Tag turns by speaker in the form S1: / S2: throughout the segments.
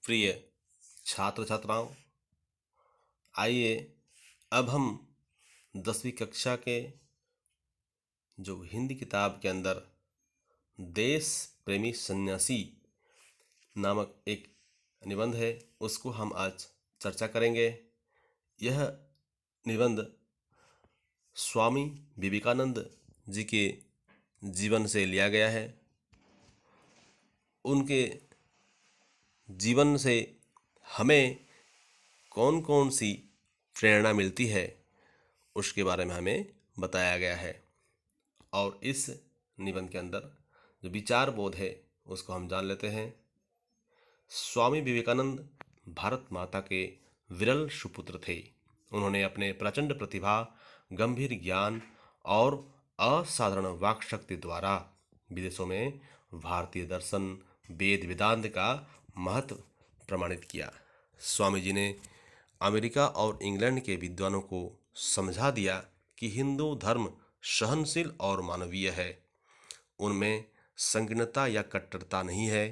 S1: प्रिय छात्र छात्राओं, आइए अब हम 10वीं कक्षा के जो हिंदी किताब के अंदर देश प्रेमी सन्यासी नामक एक निबंध है, उसको हम आज चर्चा करेंगे। यह निबंध स्वामी विवेकानंद जी के जीवन से लिया गया है। उनके जीवन से हमें कौन कौन सी प्रेरणा मिलती है उसके बारे में हमें बताया गया है। और इस निबंध के अंदर जो विचार बोध है उसको हम जान लेते हैं। स्वामी विवेकानंद भारत माता के विरल सुपुत्र थे। उन्होंने अपने प्रचंड प्रतिभा, गंभीर ज्ञान और असाधारण वाक शक्ति द्वारा विदेशों में भारतीय दर्शन, वेद वेदांत का महत्व प्रमाणित किया। स्वामी जी ने अमेरिका और इंग्लैंड के विद्वानों को समझा दिया कि हिंदू धर्म सहनशील और मानवीय है, उनमें संकीर्णता या कट्टरता नहीं है।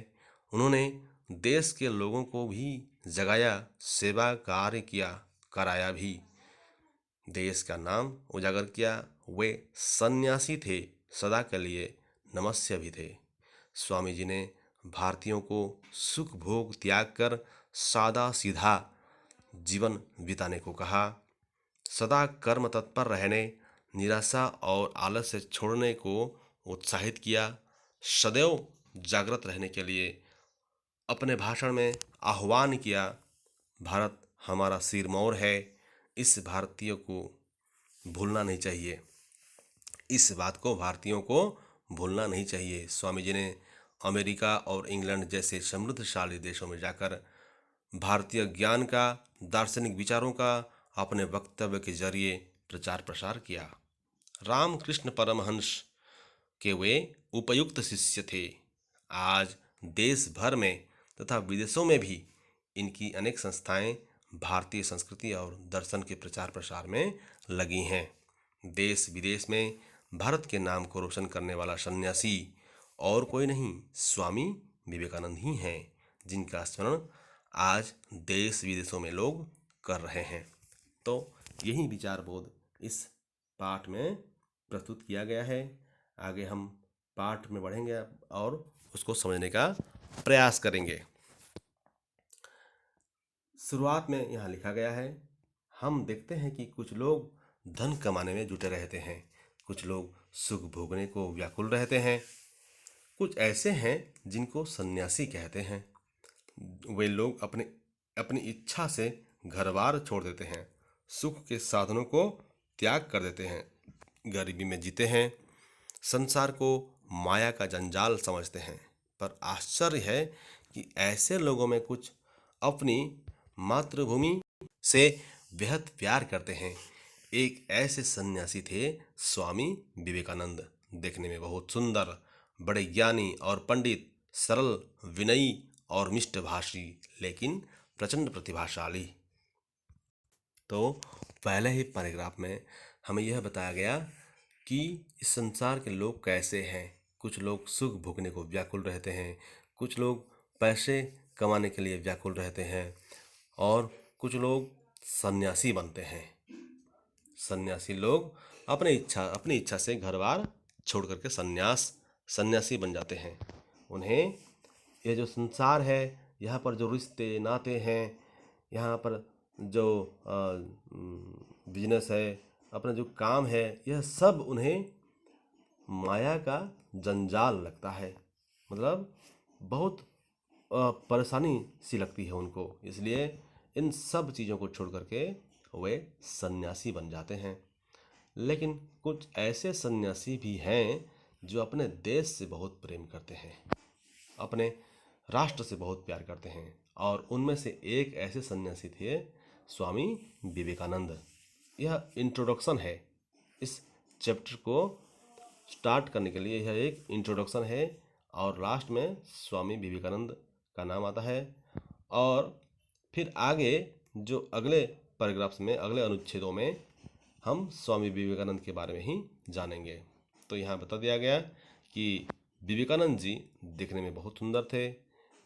S1: उन्होंने देश के लोगों को भी जगाया, सेवा कार्य किया, कराया भी, देश का नाम उजागर किया। वे सन्यासी थे, सदा के लिए नमस्य भी थे। स्वामी जी ने भारतीयों को सुख भोग त्याग कर सादा सीधा जीवन बिताने को कहा, सदा कर्म तत्पर रहने, निराशा और आलस से छोड़ने को उत्साहित किया, सदैव जागृत रहने के लिए अपने भाषण में आह्वान किया। भारत हमारा सिरमौर है, इस भारतीय को भूलना नहीं चाहिए, इस बात को भारतीयों को भूलना नहीं चाहिए। स्वामी जी ने अमेरिका और इंग्लैंड जैसे समृद्धशाली देशों में जाकर भारतीय ज्ञान का, दार्शनिक विचारों का अपने वक्तव्य के जरिए प्रचार प्रसार किया। रामकृष्ण परमहंस के वे उपयुक्त शिष्य थे। आज देश भर में तथा विदेशों में भी इनकी अनेक संस्थाएं भारतीय संस्कृति और दर्शन के प्रचार प्रसार में लगी हैं। देश विदेश में भारत के नाम को रोशन करने वाला सन्यासी और कोई नहीं, स्वामी विवेकानंद ही हैं, जिनका स्मरण आज देश विदेशों में लोग कर रहे हैं। तो यही विचार बोध इस पाठ में प्रस्तुत किया गया है। आगे हम पाठ में बढ़ेंगे और उसको समझने का प्रयास करेंगे। शुरुआत में यहाँ लिखा गया है, हम देखते हैं कि कुछ लोग धन कमाने में जुटे रहते हैं, कुछ लोग सुख भोगने को व्याकुल रहते हैं, कुछ ऐसे हैं जिनको सन्यासी कहते हैं। वे लोग अपनी इच्छा से घर बार छोड़ देते हैं, सुख के साधनों को त्याग कर देते हैं, गरीबी में जीते हैं, संसार को माया का जंजाल समझते हैं। पर आश्चर्य है कि ऐसे लोगों में कुछ अपनी मातृभूमि से बेहद प्यार करते हैं। एक ऐसे सन्यासी थे स्वामी विवेकानंद। देखने में बहुत सुंदर, बड़े ज्ञानी और पंडित, सरल, विनयी और मिष्टभाषी, लेकिन प्रचंड प्रतिभाशाली। तो पहले ही पैराग्राफ में हमें यह बताया गया कि इस संसार के लोग कैसे हैं। कुछ लोग सुख भोगने को व्याकुल रहते हैं, कुछ लोग पैसे कमाने के लिए व्याकुल रहते हैं, और कुछ लोग सन्यासी बनते हैं। सन्यासी लोग अपनी इच्छा से घर बार छोड़ करके सन्यासी बन जाते हैं। उन्हें यह जो संसार है, यहाँ पर जो रिश्ते नाते हैं, यहाँ पर जो बिजनेस है, अपना जो काम है, यह सब उन्हें माया का जंजाल लगता है। मतलब बहुत परेशानी सी लगती है उनको। इसलिए इन सब चीज़ों को छोड़ करके वे सन्यासी बन जाते हैं। लेकिन कुछ ऐसे सन्यासी भी हैं जो अपने देश से बहुत प्रेम करते हैं, अपने राष्ट्र से बहुत प्यार करते हैं, और उनमें से एक ऐसे सन्यासी थे स्वामी विवेकानंद। यह इंट्रोडक्शन है, इस चैप्टर को स्टार्ट करने के लिए यह एक इंट्रोडक्शन है, और लास्ट में स्वामी विवेकानंद का नाम आता है। और फिर आगे जो अगले पैराग्राफ्स में, अगले अनुच्छेदों में हम स्वामी विवेकानंद के बारे में ही जानेंगे। तो यहाँ बता दिया गया कि विवेकानंद जी दिखने में बहुत सुंदर थे,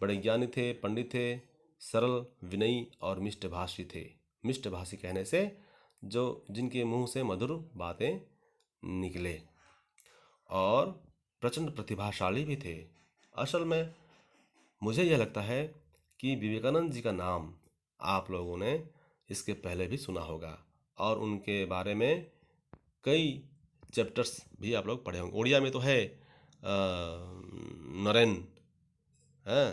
S1: बड़े ज्ञानी थे, पंडित थे, सरल, विनयी और मिष्टभाषी थे। मिष्टभाषी कहने से जो जिनके मुंह से मधुर बातें निकले, और प्रचंड प्रतिभाशाली भी थे। असल में मुझे यह लगता है कि विवेकानंद जी का नाम आप लोगों ने इसके पहले भी सुना होगा, और उनके बारे में कई चैप्टर्स भी आप लोग पढ़े होंगे। उड़िया में तो है नरेन है,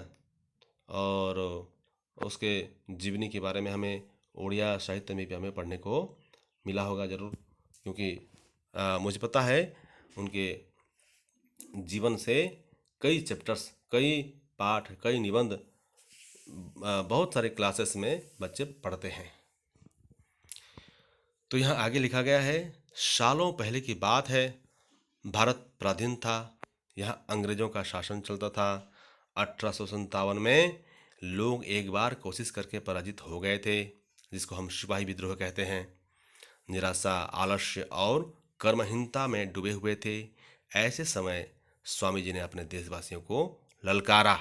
S1: और उसके जीवनी के बारे में हमें उड़िया साहित्य में भी हमें पढ़ने को मिला होगा ज़रूर, क्योंकि मुझे पता है उनके जीवन से कई चैप्टर्स, कई पाठ, कई निबंध बहुत सारे क्लासेस में बच्चे पढ़ते हैं। तो यहाँ आगे लिखा गया है, सालों पहले की बात है, भारत पराधीन था, यहाँ अंग्रेजों का शासन चलता था। 1857 में लोग एक बार कोशिश करके पराजित हो गए थे, जिसको हम सिपाही विद्रोह कहते हैं। निराशा, आलस्य और कर्महीनता में डूबे हुए थे। ऐसे समय स्वामी जी ने अपने देशवासियों को ललकारा।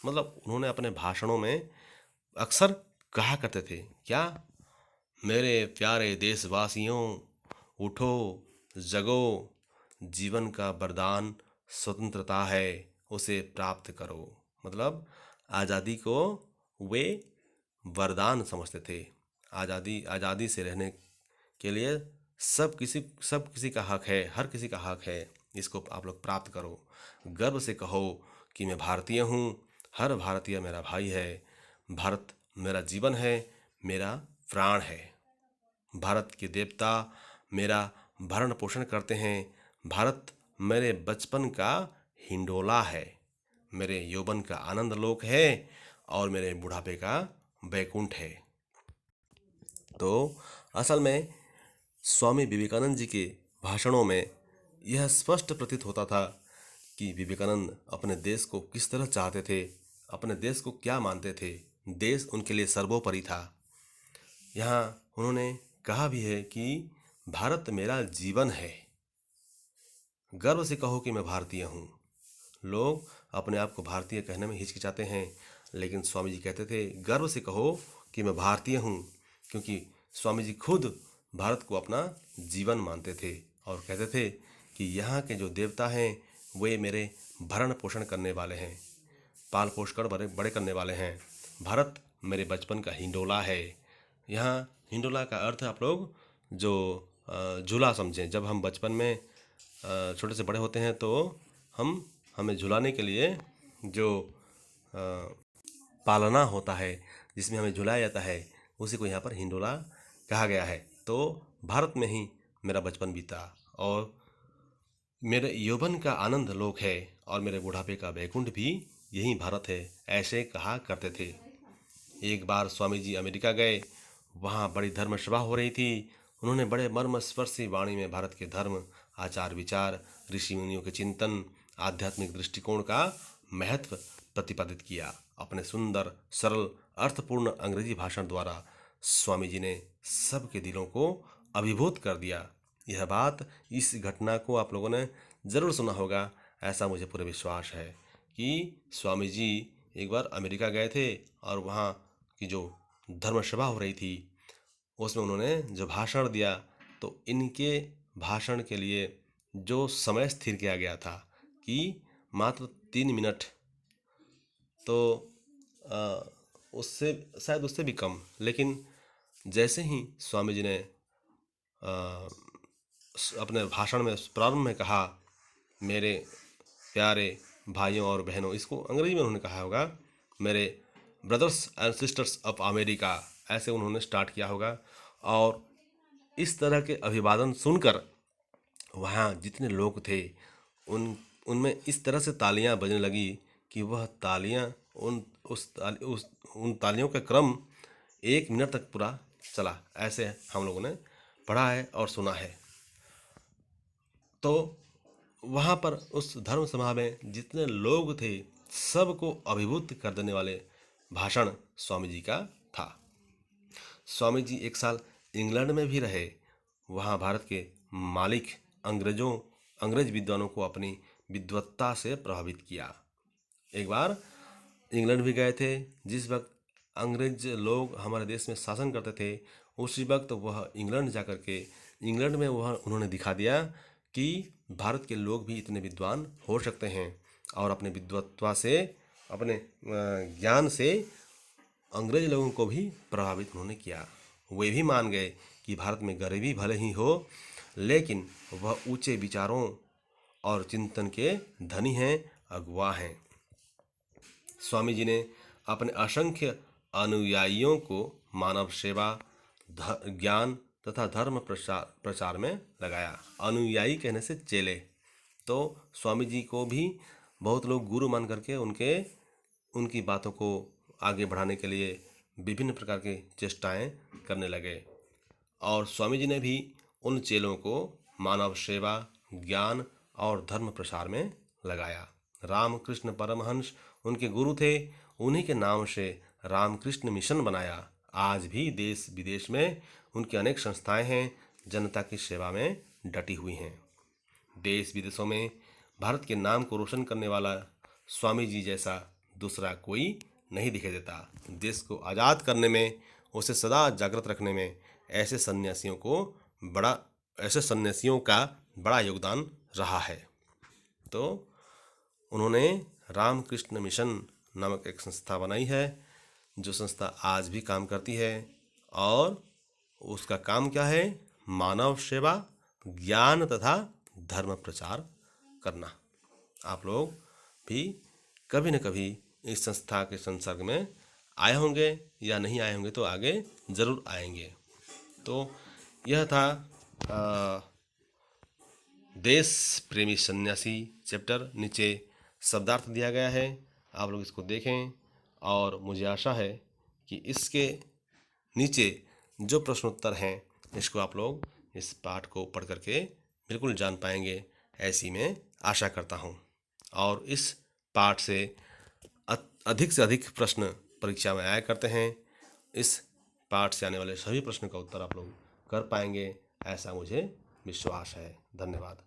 S1: मतलब उन्होंने अपने भाषणों में अक्सर कहा करते थे, क्या, मेरे प्यारे देशवासियों, उठो, जगो, जीवन का वरदान स्वतंत्रता है, उसे प्राप्त करो। मतलब आज़ादी को वे वरदान समझते थे। आज़ादी से रहने के लिए सब किसी का हक है, हर किसी का हक है, इसको आप लोग प्राप्त करो। गर्व से कहो कि मैं भारतीय हूँ, हर भारतीय मेरा भाई है, भारत मेरा जीवन है, मेरा प्राण है। भारत के देवता मेरा भरण पोषण करते हैं, भारत मेरे बचपन का हिंडोला है, मेरे यौवन का आनंद लोक है, और मेरे बुढ़ापे का बैकुंठ है। तो असल में स्वामी विवेकानंद जी के भाषणों में यह स्पष्ट प्रतीत होता था कि विवेकानंद अपने देश को किस तरह चाहते थे, अपने देश को क्या मानते थे। देश उनके लिए सर्वोपरि था। यहाँ उन्होंने कहा भी है कि भारत मेरा जीवन है, गर्व से कहो कि मैं भारतीय हूँ। लोग अपने आप को भारतीय कहने में हिचकिचाते हैं, लेकिन स्वामी जी कहते थे गर्व से कहो कि मैं भारतीय हूँ, क्योंकि स्वामी जी खुद भारत को अपना जीवन मानते थे और कहते थे कि यहाँ के जो देवता हैं वे मेरे भरण पोषण करने वाले हैं, पाल पोष कर बड़े बड़े करने वाले हैं। भारत मेरे बचपन का हिंडोला है। यहाँ हिंडोला का अर्थ आप लोग जो झूला समझें। जब हम बचपन में छोटे से बड़े होते हैं तो हमें झुलाने के लिए जो पालना होता है, जिसमें हमें झुलाया जाता है, उसी को यहाँ पर हिंडोला कहा गया है। तो भारत में ही मेरा बचपन बीता, और मेरे यौवन का आनंद लोक है, और मेरे बुढ़ापे का बैकुंठ भी यही भारत है, ऐसे कहा करते थे। एक बार स्वामी जी अमेरिका गए, वहाँ बड़ी धर्म सभा हो रही थी। उन्होंने बड़े मर्मस्पर्शी वाणी में भारत के धर्म, आचार विचार, ऋषि मुनियों के चिंतन, आध्यात्मिक दृष्टिकोण का महत्व प्रतिपादित किया। अपने सुंदर, सरल, अर्थपूर्ण अंग्रेजी भाषण द्वारा स्वामी जी ने सबके दिलों को अभिभूत कर दिया। यह बात, इस घटना को आप लोगों ने ज़रूर सुना होगा, ऐसा मुझे पूरा विश्वास है कि स्वामी जी एक बार अमेरिका गए थे, और वहाँ की जो धर्म सभा हो रही थी उसमें उन्होंने जो भाषण दिया, तो इनके भाषण के लिए जो समय स्थिर किया गया था कि मात्र 3 मिनट, तो उससे शायद उससे भी कम, लेकिन जैसे ही स्वामी जी ने अपने भाषण में प्रारंभ में कहा, मेरे प्यारे भाइयों और बहनों, इसको अंग्रेजी में उन्होंने कहा होगा, मेरे brothers and sisters of America, ऐसे उन्होंने स्टार्ट किया होगा। और इस तरह के अभिवादन सुनकर वहाँ जितने लोग थे उनमें इस तरह से तालियां बजने लगी कि वह तालियां उन तालियों का क्रम 1 मिनट तक पूरा चला। ऐसे हम लोगों ने पढ़ा है और सुना है। तो वहाँ पर उस धर्म सभा में जितने लोग थे सबको अभिभूत कर देने वाले भाषण स्वामी जी का था। स्वामी जी एक साल इंग्लैंड में भी रहे। वहाँ भारत के मालिक अंग्रेज विद्वानों को अपनी विद्वत्ता से प्रभावित किया। एक बार इंग्लैंड भी गए थे। जिस वक्त अंग्रेज लोग हमारे देश में शासन करते थे, उसी वक्त वह इंग्लैंड जा कर के इंग्लैंड में वह उन्होंने दिखा दिया कि भारत के लोग भी इतने विद्वान हो सकते हैं, और अपने विद्वत्ता से, अपने ज्ञान से अंग्रेज लोगों को भी प्रभावित उन्होंने किया। वे भी मान गए कि भारत में गरीबी भले ही हो, लेकिन वह ऊंचे विचारों और चिंतन के धनी हैं, अगुवा हैं। स्वामी जी ने अपने असंख्य अनुयायियों को मानव सेवा, ज्ञान तथा धर्म प्रचार में लगाया। अनुयायी कहने से चेले, तो स्वामी जी को भी बहुत लोग गुरु मान करके उनकी बातों को आगे बढ़ाने के लिए विभिन्न प्रकार की चेष्टाएं करने लगे। और स्वामी जी ने भी उन चेलों को मानव सेवा, ज्ञान और धर्म प्रसार में लगाया। रामकृष्ण परमहंस उनके गुरु थे। उन्हीं के नाम से रामकृष्ण मिशन बनाया। आज भी देश विदेश में उनकी अनेक संस्थाएं हैं, जनता की सेवा में डटी हुई हैं। देश विदेशों में भारत के नाम को रोशन करने वाला स्वामी जी जैसा दूसरा कोई नहीं दिखाई देता। देश को आज़ाद करने में, उसे सदा जागृत रखने में ऐसे सन्यासियों का बड़ा योगदान रहा है। तो उन्होंने रामकृष्ण मिशन नामक एक संस्था बनाई है, जो संस्था आज भी काम करती है। और उसका काम क्या है? मानव सेवा, ज्ञान तथा धर्म प्रचार करना। आप लोग भी कभी न कभी इस संस्था के संसर्ग में आए होंगे, या नहीं आए होंगे तो आगे ज़रूर आएंगे। तो यह था देश प्रेमी सन्यासी चैप्टर। नीचे शब्दार्थ दिया गया है, आप लोग इसको देखें। और मुझे आशा है कि इसके नीचे जो प्रश्नोत्तर हैं, इसको आप लोग इस पाठ को पढ़ करके बिल्कुल जान पाएंगे, ऐसी मैं आशा करता हूँ। और इस पाठ से अधिक से अधिक प्रश्न परीक्षा में आया करते हैं। इस पाठ से आने वाले सभी प्रश्नों का उत्तर आप लोग कर पाएंगे, ऐसा मुझे विश्वास है। धन्यवाद।